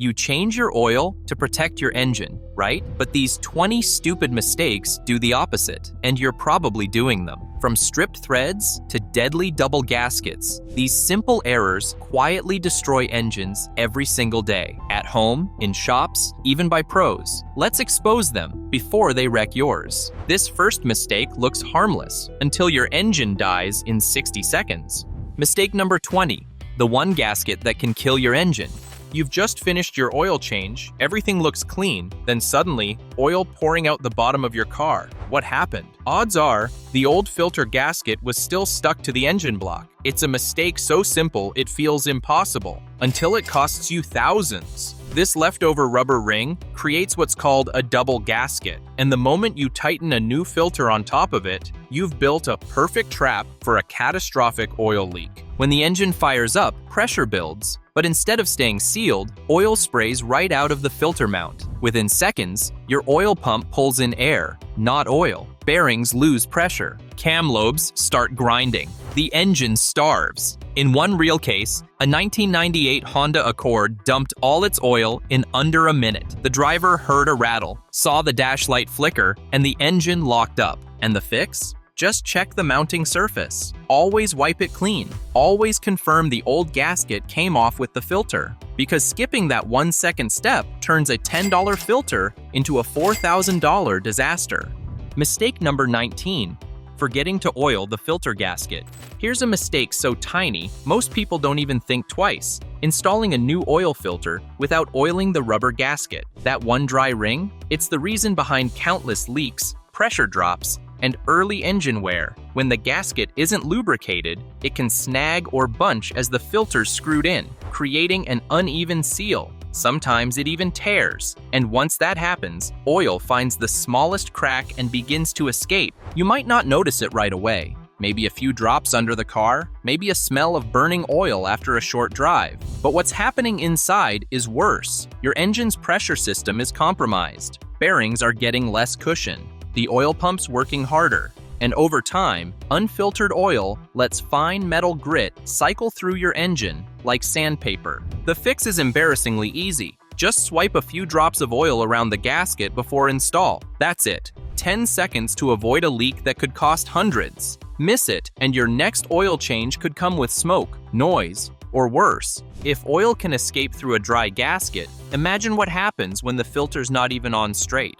You change your oil to protect your engine, right? But these 20 stupid mistakes do the opposite, and you're probably doing them. From stripped threads to deadly double gaskets, these simple errors quietly destroy engines every single day. At home, in shops, even by pros. Let's expose them before they wreck yours. This first mistake looks harmless until your engine dies in 60 seconds. Mistake number 20, the one gasket that can kill your engine. You've just finished your oil change, everything looks clean, then suddenly, oil pouring out the bottom of your car. What happened? Odds are, the old filter gasket was still stuck to the engine block. It's a mistake so simple it feels impossible, until it costs you thousands. This leftover rubber ring creates what's called a double gasket, and the moment you tighten a new filter on top of it, you've built a perfect trap for a catastrophic oil leak. When the engine fires up, pressure builds, but instead of staying sealed, oil sprays right out of the filter mount. Within seconds, your oil pump pulls in air, not oil. Bearings lose pressure. Cam lobes start grinding. The engine starves. In one real case, a 1998 Honda Accord dumped all its oil in under a minute. The driver heard a rattle, saw the dash light flicker, and the engine locked up. And the fix? Just check the mounting surface. Always wipe it clean. Always confirm the old gasket came off with the filter, because skipping that 1-second step turns a $10 filter into a $4,000 disaster. Mistake number 19, forgetting to oil the filter gasket. Here's a mistake so tiny, most people don't even think twice. Installing a new oil filter without oiling the rubber gasket. That one dry ring? It's the reason behind countless leaks, pressure drops, and early engine wear. When the gasket isn't lubricated, it can snag or bunch as the filter's screwed in, creating an uneven seal. Sometimes it even tears, and once that happens, oil finds the smallest crack and begins to escape. You might not notice it right away. Maybe a few drops under the car, maybe a smell of burning oil after a short drive. But what's happening inside is worse. Your engine's pressure system is compromised. Bearings are getting less cushion. The oil pump's working harder, and over time, unfiltered oil lets fine metal grit cycle through your engine like sandpaper. The fix is embarrassingly easy. Just swipe a few drops of oil around the gasket before install. That's it. 10 seconds to avoid a leak that could cost hundreds. Miss it, and your next oil change could come with smoke, noise, or worse. If oil can escape through a dry gasket, imagine what happens when the filter's not even on straight.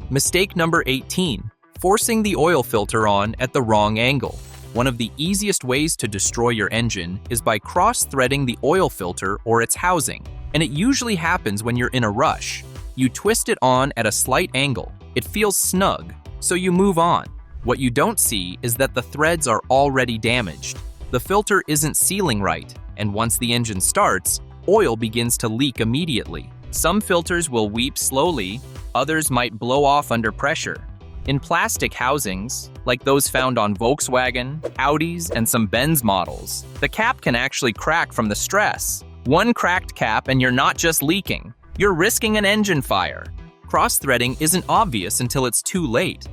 Mistake number 18, forcing the oil filter on at the wrong angle. One of the easiest ways to destroy your engine is by cross-threading the oil filter or its housing, and it usually happens when you're in a rush. You twist it on at a slight angle. It feels snug, so you move on. What you don't see is that the threads are already damaged. The filter isn't sealing right, and once the engine starts, oil begins to leak immediately. Some filters will weep slowly, others might blow off under pressure. In plastic housings, like those found on Volkswagen, Audis, and some Benz models, the cap can actually crack from the stress. One cracked cap and you're not just leaking, you're risking an engine fire. Cross-threading isn't obvious until it's too late.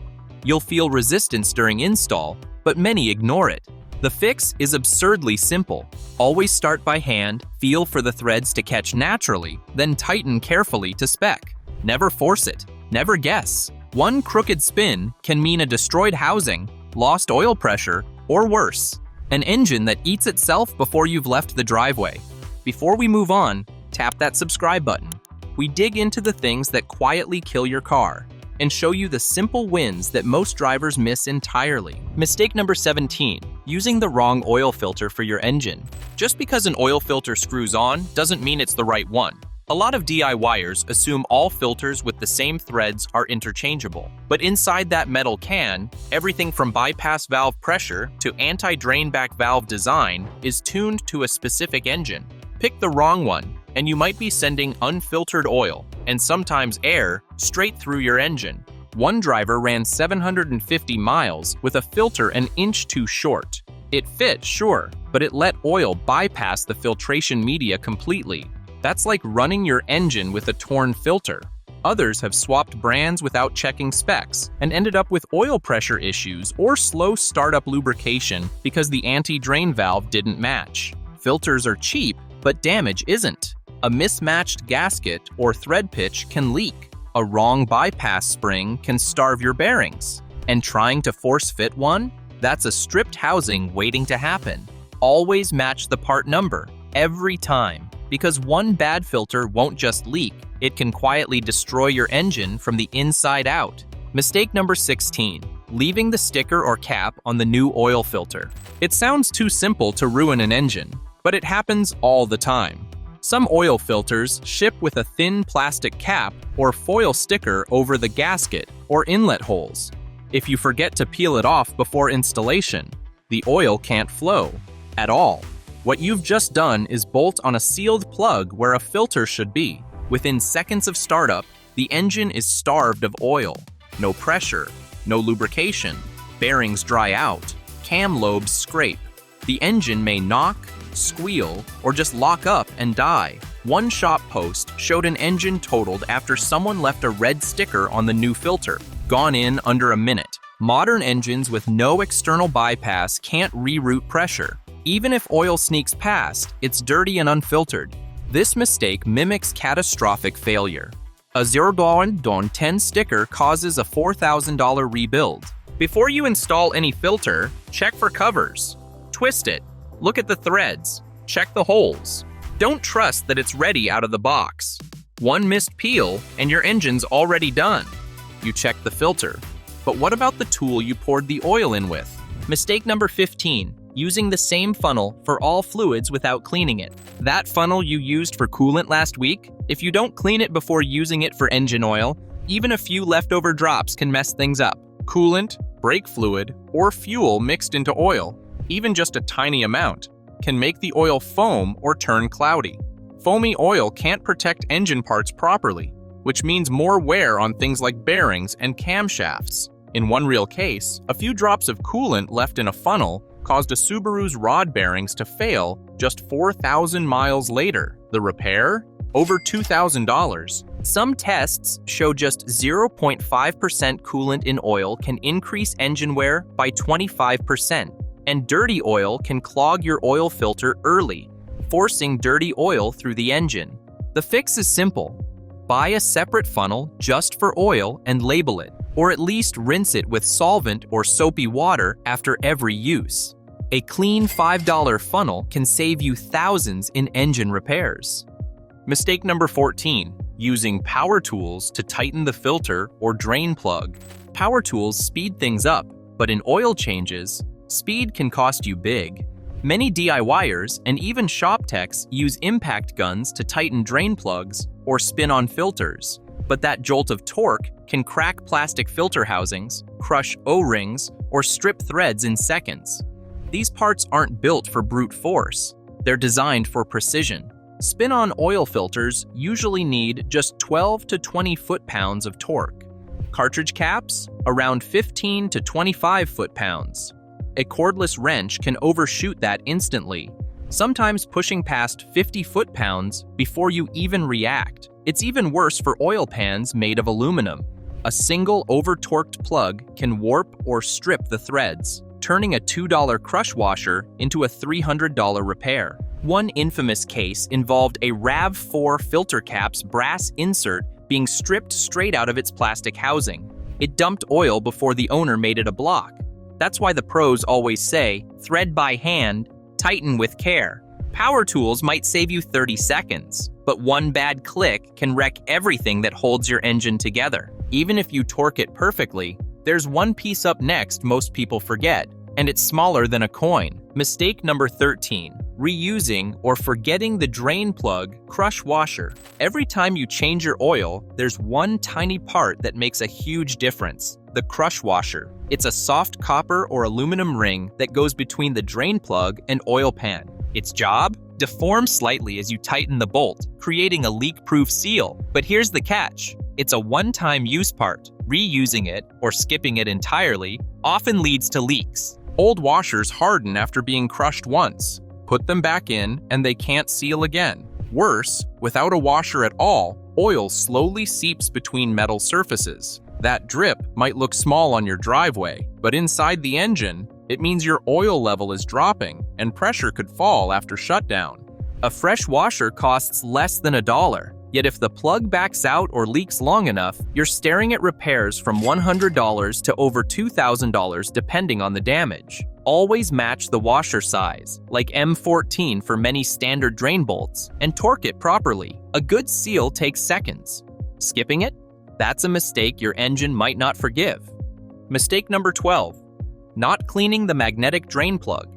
You'll feel resistance during install, but many ignore it. The fix is absurdly simple. Always start by hand, feel for the threads to catch naturally, then tighten carefully to spec. Never force it. Never guess. One crooked spin can mean a destroyed housing, lost oil pressure, or worse, an engine that eats itself before you've left the driveway. Before we move on, tap that subscribe button. We dig into the things that quietly kill your car and show you the simple wins that most drivers miss entirely. Mistake number 17, using the wrong oil filter for your engine. Just because an oil filter screws on doesn't mean it's the right one. A lot of DIYers assume all filters with the same threads are interchangeable. But inside that metal can, everything from bypass valve pressure to anti-drain back valve design is tuned to a specific engine. Pick the wrong one, and you might be sending unfiltered oil, and sometimes air, straight through your engine. One driver ran 750 miles with a filter an inch too short. It fit, sure, but it let oil bypass the filtration media completely. That's like running your engine with a torn filter. Others have swapped brands without checking specs and ended up with oil pressure issues or slow startup lubrication because the anti-drain valve didn't match. Filters are cheap, but damage isn't. A mismatched gasket or thread pitch can leak. A wrong bypass spring can starve your bearings. And trying to force fit one? That's a stripped housing waiting to happen. Always match the part number, every time. Because one bad filter won't just leak, it can quietly destroy your engine from the inside out. Mistake number 16, leaving the sticker or cap on the new oil filter. It sounds too simple to ruin an engine, but it happens all the time. Some oil filters ship with a thin plastic cap or foil sticker over the gasket or inlet holes. If you forget to peel it off before installation, the oil can't flow at all. What you've just done is bolt on a sealed plug where a filter should be. Within seconds of startup, the engine is starved of oil. No pressure, no lubrication, bearings dry out, cam lobes scrape. The engine may knock, squeal, or just lock up and die. One shop post showed an engine totaled after someone left a red sticker on the new filter, gone in under a minute. Modern engines with no external bypass can't reroute pressure. Even if oil sneaks past, it's dirty and unfiltered. This mistake mimics catastrophic failure. A $0.10 sticker causes a $4,000 rebuild. Before you install any filter, check for covers. Twist it. Look at the threads. Check the holes. Don't trust that it's ready out of the box. One missed peel and your engine's already done. You check the filter. But what about the tool you poured the oil in with? Mistake number 15. Using the same funnel for all fluids without cleaning it. That funnel you used for coolant last week, if you don't clean it before using it for engine oil, even a few leftover drops can mess things up. Coolant, brake fluid, or fuel mixed into oil, even just a tiny amount, can make the oil foam or turn cloudy. Foamy oil can't protect engine parts properly, which means more wear on things like bearings and camshafts. In one real case, a few drops of coolant left in a funnel caused a Subaru's rod bearings to fail just 4,000 miles later. The repair? Over $2,000. Some tests show just 0.5% coolant in oil can increase engine wear by 25%, and dirty oil can clog your oil filter early, forcing dirty oil through the engine. The fix is simple. Buy a separate funnel just for oil and label it, or at least rinse it with solvent or soapy water after every use. A clean $5 funnel can save you thousands in engine repairs. Mistake number 14, using power tools to tighten the filter or drain plug. Power tools speed things up, but in oil changes, speed can cost you big. Many DIYers and even shop techs use impact guns to tighten drain plugs or spin on filters. But that jolt of torque can crack plastic filter housings, crush O-rings, or strip threads in seconds. These parts aren't built for brute force. They're designed for precision. Spin-on oil filters usually need just 12 to 20 foot-pounds of torque. Cartridge caps? Around 15 to 25 foot-pounds. A cordless wrench can overshoot that instantly, sometimes pushing past 50 foot-pounds before you even react. It's even worse for oil pans made of aluminum. A single over-torqued plug can warp or strip the threads, turning a $2 crush washer into a $300 repair. One infamous case involved a RAV4 filter cap's brass insert being stripped straight out of its plastic housing. It dumped oil before the owner made it a block. That's why the pros always say, thread by hand, tighten with care. Power tools might save you 30 seconds, but one bad click can wreck everything that holds your engine together. Even if you torque it perfectly, there's one piece up next most people forget, and it's smaller than a coin. Mistake number 13, reusing or forgetting the drain plug crush washer. Every time you change your oil, there's one tiny part that makes a huge difference, the crush washer. It's a soft copper or aluminum ring that goes between the drain plug and oil pan. Its job? Deform slightly as you tighten the bolt, creating a leak-proof seal. But here's the catch. It's a one-time use part. Reusing it, or skipping it entirely, often leads to leaks. Old washers harden after being crushed once. Put them back in, and they can't seal again. Worse, without a washer at all, oil slowly seeps between metal surfaces. That drip might look small on your driveway, but inside the engine, it means your oil level is dropping and pressure could fall after shutdown. A fresh washer costs less than $1. Yet if the plug backs out or leaks long enough, you're staring at repairs from $100 to over $2,000 depending on the damage. Always match the washer size, like M14 for many standard drain bolts, and torque it properly. A good seal takes seconds. Skipping it? That's a mistake your engine might not forgive. Mistake number 12. Not cleaning the magnetic drain plug.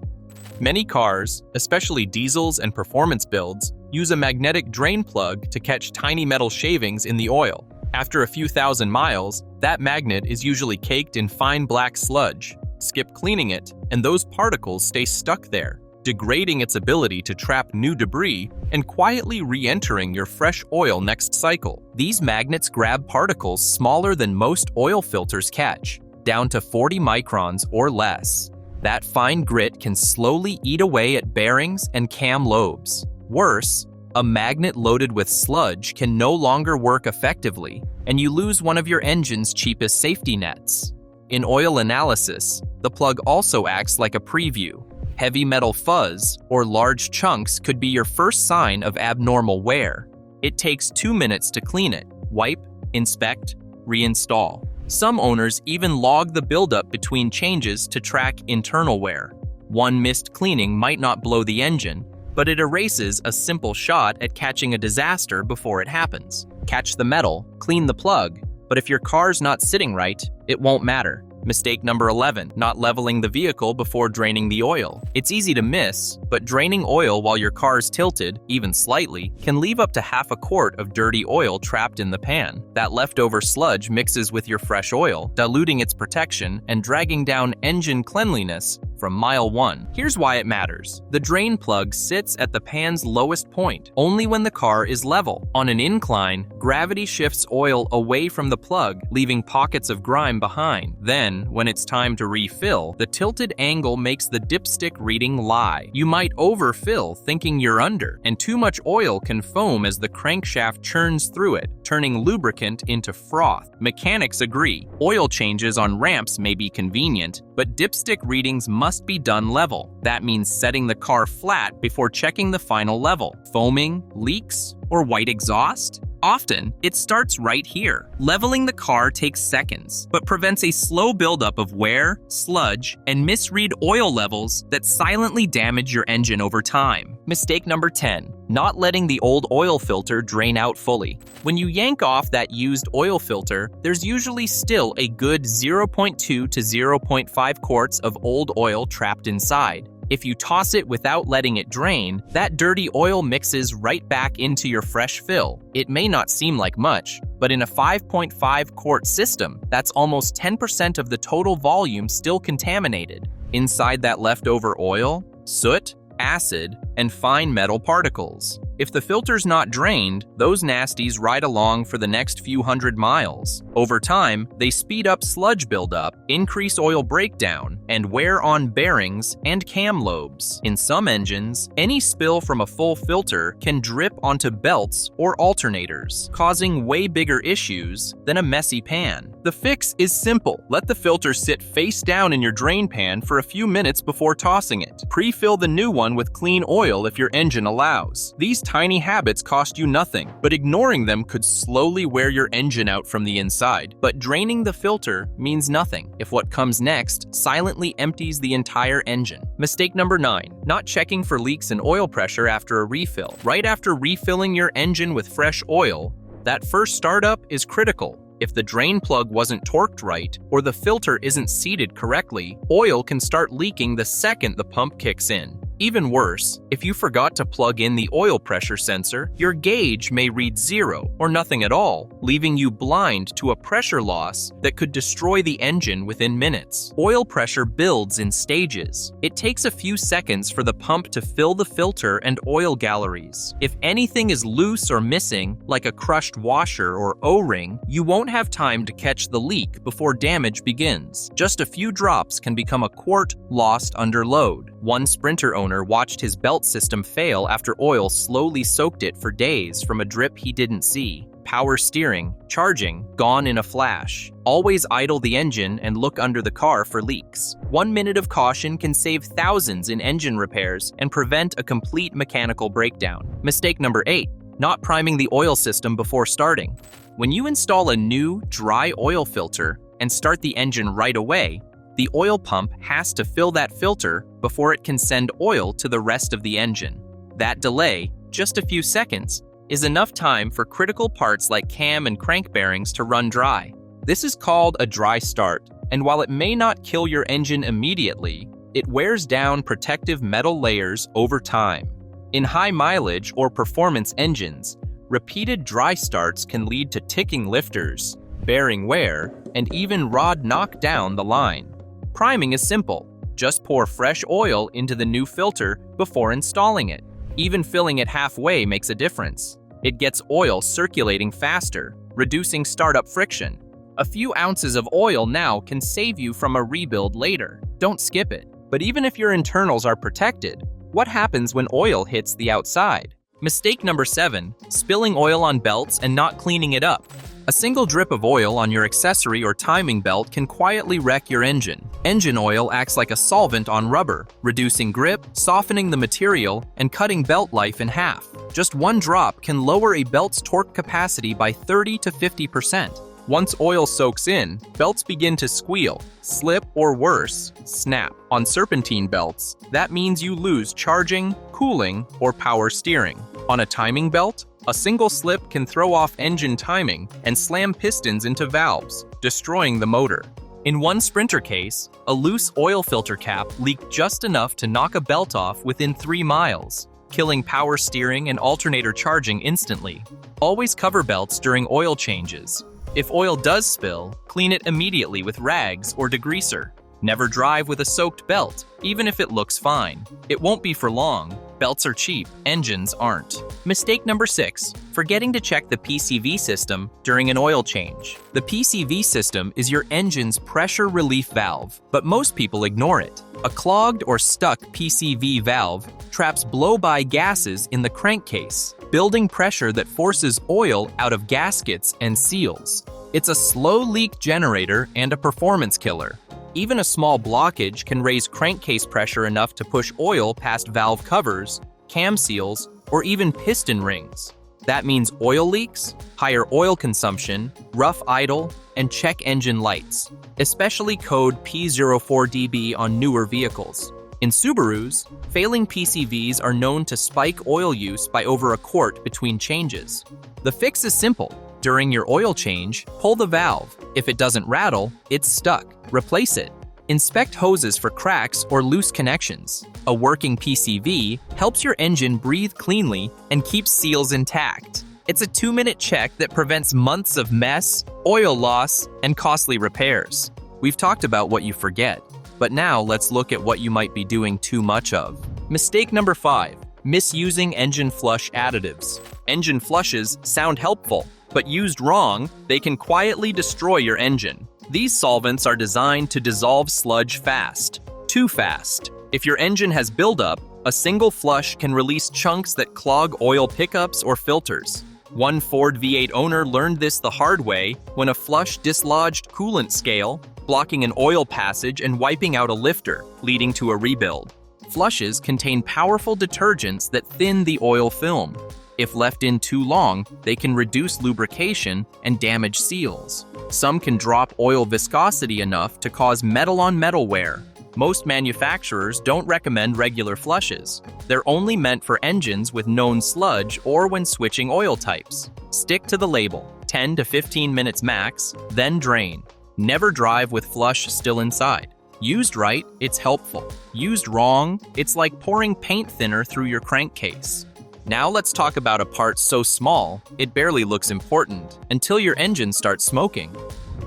Many cars, especially diesels and performance builds, use a magnetic drain plug to catch tiny metal shavings in the oil. After a few thousand miles, that magnet is usually caked in fine black sludge. Skip cleaning it, and those particles stay stuck there, degrading its ability to trap new debris and quietly re-entering your fresh oil next cycle. These magnets grab particles smaller than most oil filters catch, down to 40 microns or less. That fine grit can slowly eat away at bearings and cam lobes. Worse, a magnet loaded with sludge can no longer work effectively, and you lose one of your engine's cheapest safety nets. In oil analysis, the plug also acts like a preview. Heavy metal fuzz or large chunks could be your first sign of abnormal wear. It takes 2 minutes to clean it. Wipe, inspect, reinstall. Some owners even log the buildup between changes to track internal wear. One missed cleaning might not blow the engine, but it erases a simple shot at catching a disaster before it happens. Catch the metal, clean the plug, but if your car's not sitting right, it won't matter. Mistake number 11, not leveling the vehicle before draining the oil. It's easy to miss, but draining oil while your car's tilted, even slightly, can leave up to half a quart of dirty oil trapped in the pan. That leftover sludge mixes with your fresh oil, diluting its protection and dragging down engine cleanliness from mile 1. Here's why it matters. The drain plug sits at the pan's lowest point, only when the car is level. On an incline, gravity shifts oil away from the plug, leaving pockets of grime behind. Then, when it's time to refill, the tilted angle makes the dipstick reading lie. You might overfill thinking you're under, and too much oil can foam as the crankshaft churns through it, turning lubricant into froth. Mechanics agree. Oil changes on ramps may be convenient, but dipstick readings must be done level. That means setting the car flat before checking the final level. Foaming, leaks, or white exhaust? Often, it starts right here. Leveling the car takes seconds, but prevents a slow buildup of wear, sludge, and misread oil levels that silently damage your engine over time. Mistake number 10, not letting the old oil filter drain out fully. When you yank off that used oil filter, there's usually still a good 0.2 to 0.5 quarts of old oil trapped inside. If you toss it without letting it drain, that dirty oil mixes right back into your fresh fill. It may not seem like much, but in a 5.5 quart system, that's almost 10% of the total volume still contaminated. Inside that leftover oil, soot, acid, and fine metal particles. If the filter's not drained, those nasties ride along for the next few hundred miles. Over time, they speed up sludge buildup, increase oil breakdown, and wear on bearings and cam lobes. In some engines, any spill from a full filter can drip onto belts or alternators, causing way bigger issues than a messy pan. The fix is simple. Let the filter sit face down in your drain pan for a few minutes before tossing it. Pre-fill the new one with clean oil if your engine allows. These tiny habits cost you nothing, but ignoring them could slowly wear your engine out from the inside. But draining the filter means nothing if what comes next silently empties the entire engine. Mistake number 9, not checking for leaks in oil pressure after a refill. Right after refilling your engine with fresh oil, that first startup is critical. If the drain plug wasn't torqued right, or the filter isn't seated correctly, oil can start leaking the second the pump kicks in. Even worse, if you forgot to plug in the oil pressure sensor, your gauge may read 0 or nothing at all, leaving you blind to a pressure loss that could destroy the engine within minutes. Oil pressure builds in stages. It takes a few seconds for the pump to fill the filter and oil galleries. If anything is loose or missing, like a crushed washer or O-ring, you won't have time to catch the leak before damage begins. Just a few drops can become a quart lost under load. One Sprinter owner watched his belt system fail after oil slowly soaked it for days from a drip he didn't see. power steering, charging, gone in a flash. Always idle the engine and look under the car for leaks. 1 minute of caution can save thousands in engine repairs and prevent a complete mechanical breakdown. Mistake number 8, not priming the oil system before starting. When you install a new, dry oil filter and start the engine right away, the oil pump has to fill that filter before it can send oil to the rest of the engine. That delay, just a few seconds, is enough time for critical parts like cam and crank bearings to run dry. This is called a dry start, and while it may not kill your engine immediately, it wears down protective metal layers over time. In high mileage or performance engines, repeated dry starts can lead to ticking lifters, bearing wear, and even rod knock down the line. Priming is simple. Just pour fresh oil into the new filter before installing it. Even filling it halfway makes a difference. It gets oil circulating faster, reducing startup friction. A few ounces of oil now can save you from a rebuild later. Don't skip it. But even if your internals are protected, what happens when oil hits the outside? Mistake number 7, spilling oil on belts and not cleaning it up. A single drip of oil on your accessory or timing belt can quietly wreck your engine. Engine oil acts like a solvent on rubber, reducing grip, softening the material, and cutting belt life in half. Just one drop can lower a belt's torque capacity by 30 to 50%. Once oil soaks in, belts begin to squeal, slip, or worse, snap. On serpentine belts, that means you lose charging, cooling, or power steering. On a timing belt, a single slip can throw off engine timing and slam pistons into valves, destroying the motor. In one Sprinter case, a loose oil filter cap leaked just enough to knock a belt off within 3 miles, killing power steering and alternator charging instantly. Always cover belts during oil changes. If oil does spill, clean it immediately with rags or degreaser. Never drive with a soaked belt, even if it looks fine. It won't be for long. Belts are cheap, engines aren't. Mistake number 6, forgetting to check the PCV system during an oil change. The PCV system is your engine's pressure relief valve, but most people ignore it. A clogged or stuck PCV valve traps blow-by gases in the crankcase, building pressure that forces oil out of gaskets and seals. It's a slow leak generator and a performance killer. Even a small blockage can raise crankcase pressure enough to push oil past valve covers, cam seals, or even piston rings. That means oil leaks, higher oil consumption, rough idle, and check engine lights, especially code P04DB on newer vehicles. In Subarus, failing PCVs are known to spike oil use by over a quart between changes. The fix is simple. During your oil change, pull the valve. If it doesn't rattle, it's stuck. Replace it. Inspect hoses for cracks or loose connections. A working PCV helps your engine breathe cleanly and keeps seals intact. It's a 2-minute check that prevents months of mess, oil loss, and costly repairs. We've talked about what you forget, but now let's look at what you might be doing too much of. Mistake number 5, misusing engine flush additives. Engine flushes sound helpful, but used wrong, they can quietly destroy your engine. These solvents are designed to dissolve sludge fast, too fast. If your engine has buildup, a single flush can release chunks that clog oil pickups or filters. One Ford V8 owner learned this the hard way when a flush dislodged coolant scale, blocking an oil passage and wiping out a lifter, leading to a rebuild. Flushes contain powerful detergents that thin the oil film. If left in too long, they can reduce lubrication and damage seals. Some can drop oil viscosity enough to cause metal-on-metal wear. Most manufacturers don't recommend regular flushes. They're only meant for engines with known sludge or when switching oil types. Stick to the label, 10 to 15 minutes max, then drain. Never drive with flush still inside. Used right, it's helpful. Used wrong, it's like pouring paint thinner through your crankcase. Now let's talk about a part so small, it barely looks important, until your engine starts smoking.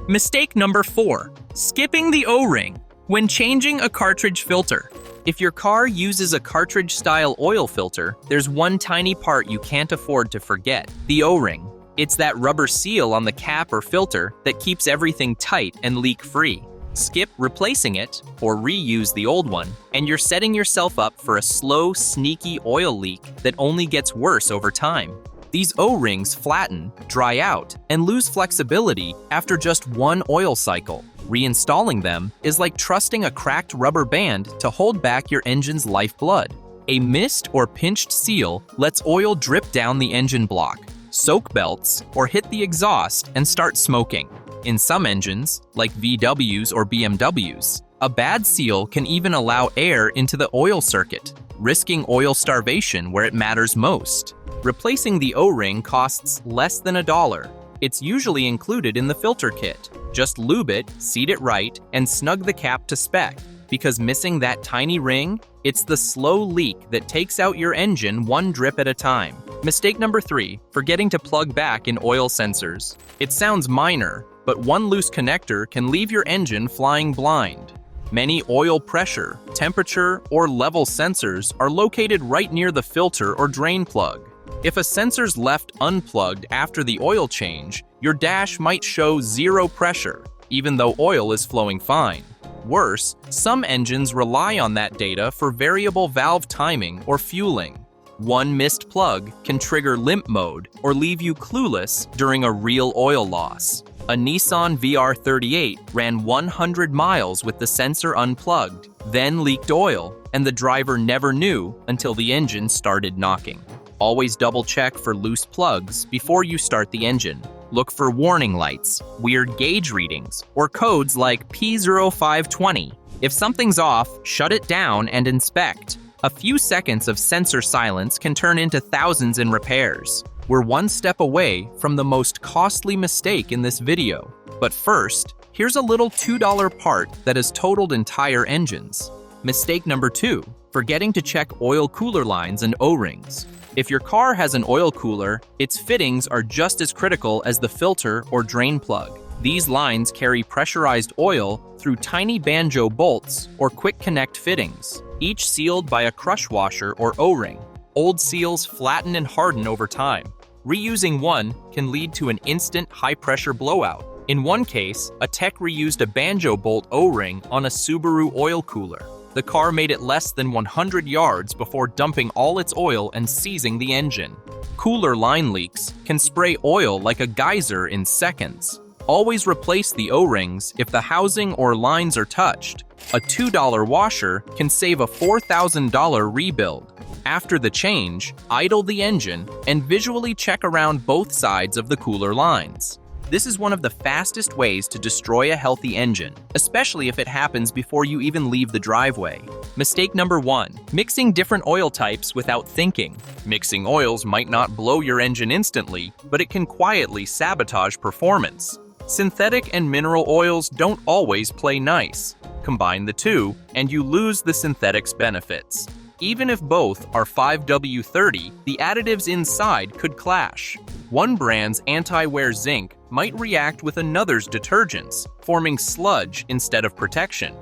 Mistake number 4, skipping the O-ring when changing a cartridge filter. If your car uses a cartridge-style oil filter, there's one tiny part you can't afford to forget, the O-ring. It's that rubber seal on the cap or filter that keeps everything tight and leak-free. Skip replacing it, or reuse the old one, and you're setting yourself up for a slow, sneaky oil leak that only gets worse over time. These O-rings flatten, dry out, and lose flexibility after just one oil cycle. Reinstalling them is like trusting a cracked rubber band to hold back your engine's lifeblood. A missed or pinched seal lets oil drip down the engine block, soak belts, or hit the exhaust and start smoking. In some engines, like VWs or BMWs, a bad seal can even allow air into the oil circuit, risking oil starvation where it matters most. Replacing the O-ring costs less than $1. It's usually included in the filter kit. Just lube it, seat it right, and snug the cap to spec. Because missing that tiny ring, it's the slow leak that takes out your engine one drip at a time. Mistake number 3, forgetting to plug back in oil sensors. It sounds minor, but one loose connector can leave your engine flying blind. Many oil pressure, temperature, or level sensors are located right near the filter or drain plug. If a sensor's left unplugged after the oil change, your dash might show 0 pressure, even though oil is flowing fine. Worse, some engines rely on that data for variable valve timing or fueling. One missed plug can trigger limp mode or leave you clueless during a real oil loss. A Nissan VR38 ran 100 miles with the sensor unplugged, then leaked oil, and the driver never knew until the engine started knocking. Always double-check for loose plugs before you start the engine. Look for warning lights, weird gauge readings, or codes like P0520. If something's off, shut it down and inspect. A few seconds of sensor silence can turn into thousands in repairs. We're one step away from the most costly mistake in this video. But first, here's a little $2 part that has totaled entire engines. Mistake number 2, forgetting to check oil cooler lines and O-rings. If your car has an oil cooler, its fittings are just as critical as the filter or drain plug. These lines carry pressurized oil through tiny banjo bolts or quick connect fittings, each sealed by a crush washer or O-ring. Old seals flatten and harden over time. Reusing one can lead to an instant high-pressure blowout. In one case, a tech reused a banjo bolt O-ring on a Subaru oil cooler. The car made it less than 100 yards before dumping all its oil and seizing the engine. Cooler line leaks can spray oil like a geyser in seconds. Always replace the O-rings if the housing or lines are touched. A $2 washer can save a $4,000 rebuild. After the change, idle the engine and visually check around both sides of the cooler lines. This is one of the fastest ways to destroy a healthy engine, especially if it happens before you even leave the driveway. Mistake number 1, mixing different oil types without thinking. Mixing oils might not blow your engine instantly, but it can quietly sabotage performance. Synthetic and mineral oils don't always play nice. Combine the two, and you lose the synthetic's benefits. Even if both are 5W30, the additives inside could clash. One brand's anti-wear zinc might react with another's detergents, forming sludge instead of protection.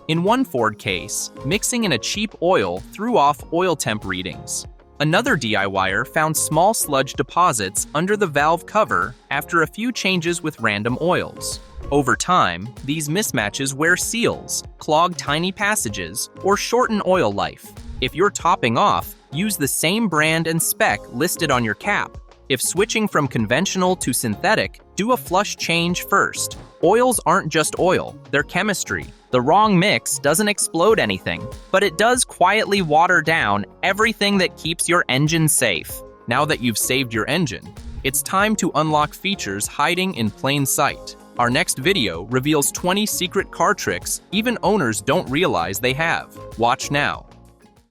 In one Ford case, mixing in a cheap oil threw off oil temp readings. Another DIYer found small sludge deposits under the valve cover after a few changes with random oils. Over time, these mismatches wear seals, clog tiny passages, or shorten oil life. If you're topping off, use the same brand and spec listed on your cap. If switching from conventional to synthetic, do a flush change first. Oils aren't just oil, they're chemistry. The wrong mix doesn't explode anything, but it does quietly water down everything that keeps your engine safe. Now that you've saved your engine, it's time to unlock features hiding in plain sight. Our next video reveals 20 secret car tricks even owners don't realize they have. Watch now.